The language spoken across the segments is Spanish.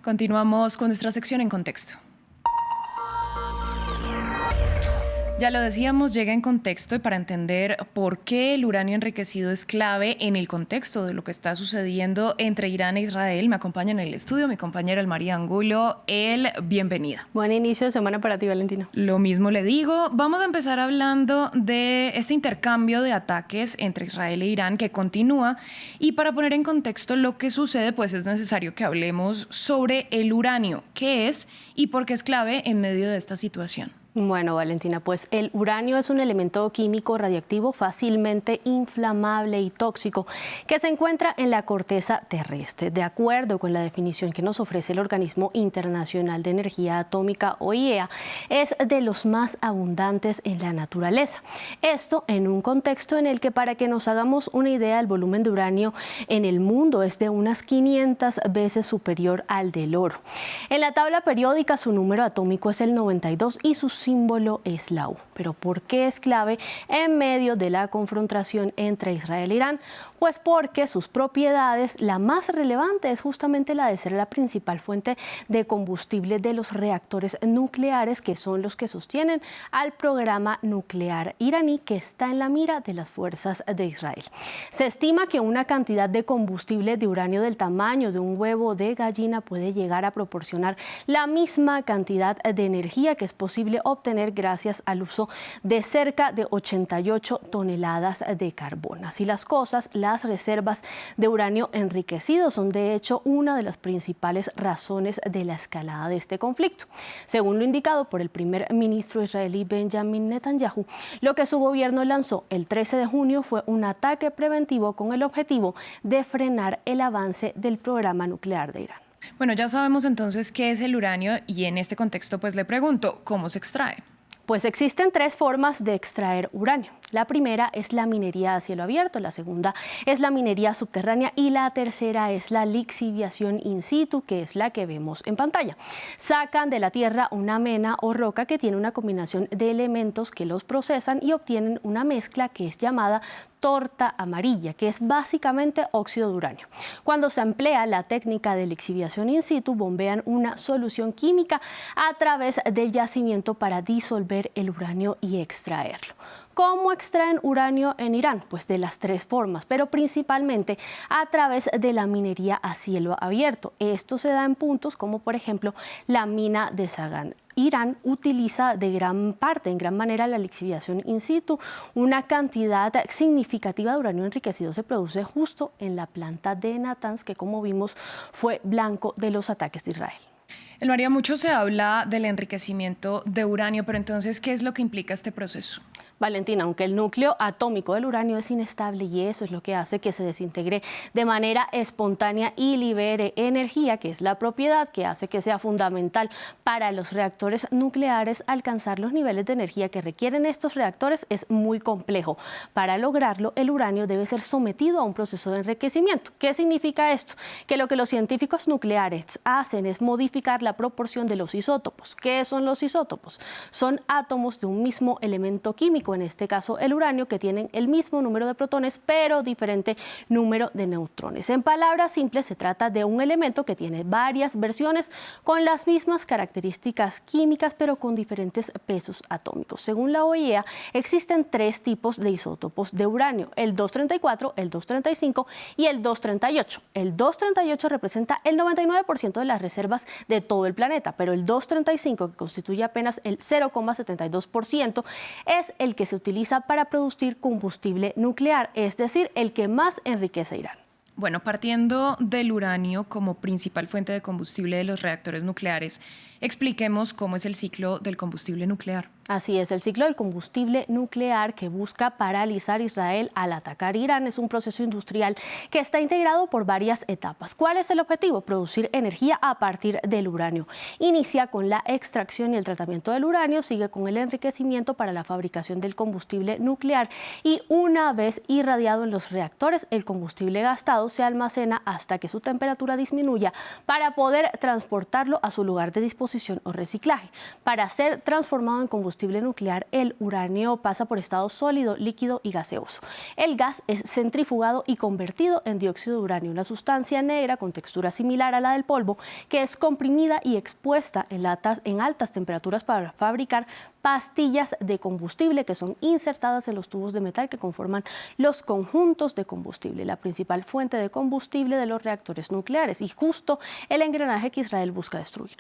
Continuamos con nuestra sección En Contexto. Ya lo decíamos, llega en contexto y para entender por qué el uranio enriquecido es clave en el contexto de lo que está sucediendo entre Irán e Israel. Me acompaña en el estudio mi compañera María Angulo. Bienvenida. Buen inicio de semana para ti, Valentina. Lo mismo le digo. Vamos a empezar hablando de este intercambio de ataques entre Israel e Irán que continúa. Y para poner en contexto lo que sucede, pues es necesario que hablemos sobre el uranio, qué es y por qué es clave en medio de esta situación. Bueno, Valentina, pues el uranio es un elemento químico radiactivo fácilmente inflamable y tóxico que se encuentra en la corteza terrestre. De acuerdo con la definición que nos ofrece el Organismo Internacional de Energía Atómica, o IEA, es de los más abundantes en la naturaleza. Esto en un contexto en el que, para que nos hagamos una idea, el volumen de uranio en el mundo es de unas 500 veces superior al del oro. En la tabla periódica su número atómico es el 92 y su símbolo es la U. Pero ¿por qué es clave en medio de la confrontación entre Israel e Irán? Pues porque sus propiedades, la más relevante es justamente la de ser la principal fuente de combustible de los reactores nucleares, que son los que sostienen al programa nuclear iraní, que está en la mira de las fuerzas de Israel. Se estima que una cantidad de combustible de uranio del tamaño de un huevo de gallina puede llegar a proporcionar la misma cantidad de energía que es posible obtener gracias al uso de cerca de 88 toneladas de carbón. Así las cosas, las reservas de uranio enriquecido son de hecho una de las principales razones de la escalada de este conflicto. Según lo indicado por el primer ministro israelí Benjamin Netanyahu, lo que su gobierno lanzó el 13 de junio fue un ataque preventivo con el objetivo de frenar el avance del programa nuclear de Irán. Bueno, ya sabemos entonces qué es el uranio y en este contexto pues le pregunto, ¿cómo se extrae? Pues existen tres formas de extraer uranio. La primera es la minería a cielo abierto, la segunda es la minería subterránea y la tercera es la lixiviación in situ, que es la que vemos en pantalla. Sacan de la tierra una mena o roca que tiene una combinación de elementos que los procesan y obtienen una mezcla que es llamada torta amarilla, que es básicamente óxido de uranio. Cuando se emplea la técnica de lixiviación in situ, bombean una solución química a través del yacimiento para disolver el uranio y extraerlo. ¿Cómo extraen uranio en Irán? Pues de las tres formas, pero principalmente a través de la minería a cielo abierto. Esto se da en puntos como por ejemplo la mina de Sagan. Irán utiliza en gran manera la lixiviación in situ. Una cantidad significativa de uranio enriquecido se produce justo en la planta de Natanz, que como vimos fue blanco de los ataques de Israel. María, mucho se habla del enriquecimiento de uranio, pero entonces, ¿qué es lo que implica este proceso? Valentina, aunque el núcleo atómico del uranio es inestable y eso es lo que hace que se desintegre de manera espontánea y libere energía, que es la propiedad que hace que sea fundamental para los reactores nucleares, alcanzar los niveles de energía que requieren estos reactores es muy complejo. Para lograrlo, el uranio debe ser sometido a un proceso de enriquecimiento. ¿Qué significa esto? Que lo que los científicos nucleares hacen es modificar la proporción de los isótopos. ¿Qué son los isótopos? Son átomos de un mismo elemento químico, en este caso el uranio, que tienen el mismo número de protones pero diferente número de neutrones. En palabras simples, se trata de un elemento que tiene varias versiones con las mismas características químicas pero con diferentes pesos atómicos. Según la OIEA, existen tres tipos de isótopos de uranio: el 234, el 235 y el 238. El 238 representa el 99% de las reservas de todo el planeta, pero el 235, que constituye apenas el 0,72%, es el que se utiliza para producir combustible nuclear, es decir, el que más enriquece Irán. Bueno, partiendo del uranio como principal fuente de combustible de los reactores nucleares, expliquemos cómo es el ciclo del combustible nuclear. Así es, el ciclo del combustible nuclear, que busca paralizar Israel al atacar Irán, es un proceso industrial que está integrado por varias etapas. ¿Cuál es el objetivo? Producir energía a partir del uranio. Inicia con la extracción y el tratamiento del uranio, sigue con el enriquecimiento para la fabricación del combustible nuclear y una vez irradiado en los reactores, el combustible gastado se almacena hasta que su temperatura disminuya para poder transportarlo a su lugar de disposición o reciclaje. Para ser transformado en combustible combustible nuclear, el uranio pasa por estado sólido, líquido y gaseoso. El gas es centrifugado y convertido en dióxido de uranio, una sustancia negra con textura similar a la del polvo, que es comprimida y expuesta en altas temperaturas para fabricar pastillas de combustible que son insertadas en los tubos de metal que conforman los conjuntos de combustible, la principal fuente de combustible de los reactores nucleares y justo el engranaje que Israel busca destruir.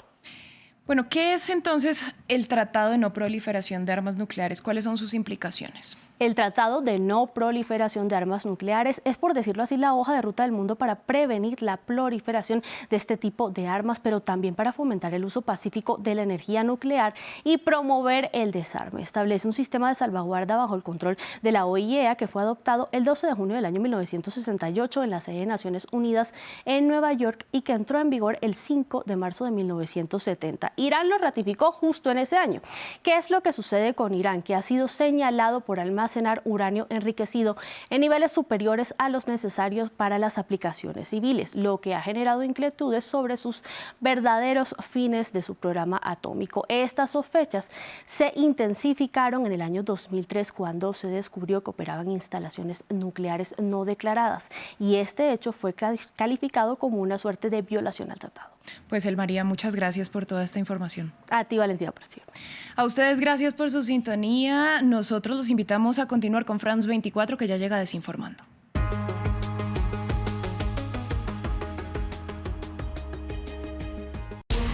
Bueno, ¿qué es entonces el Tratado de No Proliferación de Armas Nucleares? ¿Cuáles son sus implicaciones? El Tratado de No Proliferación de Armas Nucleares es, por decirlo así, la hoja de ruta del mundo para prevenir la proliferación de este tipo de armas, pero también para fomentar el uso pacífico de la energía nuclear y promover el desarme. Establece un sistema de salvaguarda bajo el control de la OIEA que fue adoptado el 12 de junio del año 1968 en la sede de Naciones Unidas en Nueva York y que entró en vigor el 5 de marzo de 1970. Irán lo ratificó justo en ese año. ¿Qué es lo que sucede con Irán? Que ha sido señalado por almacenar uranio enriquecido en niveles superiores a los necesarios para las aplicaciones civiles, lo que ha generado inquietudes sobre sus verdaderos fines de su programa atómico. Estas sospechas se intensificaron en el año 2003 cuando se descubrió que operaban instalaciones nucleares no declaradas y este hecho fue calificado como una suerte de violación al tratado. Pues Elmaría, muchas gracias por toda esta información. A ti, Valentina Portillo. A ustedes gracias por su sintonía. Nosotros los invitamos a continuar con France 24, que ya llega desinformando.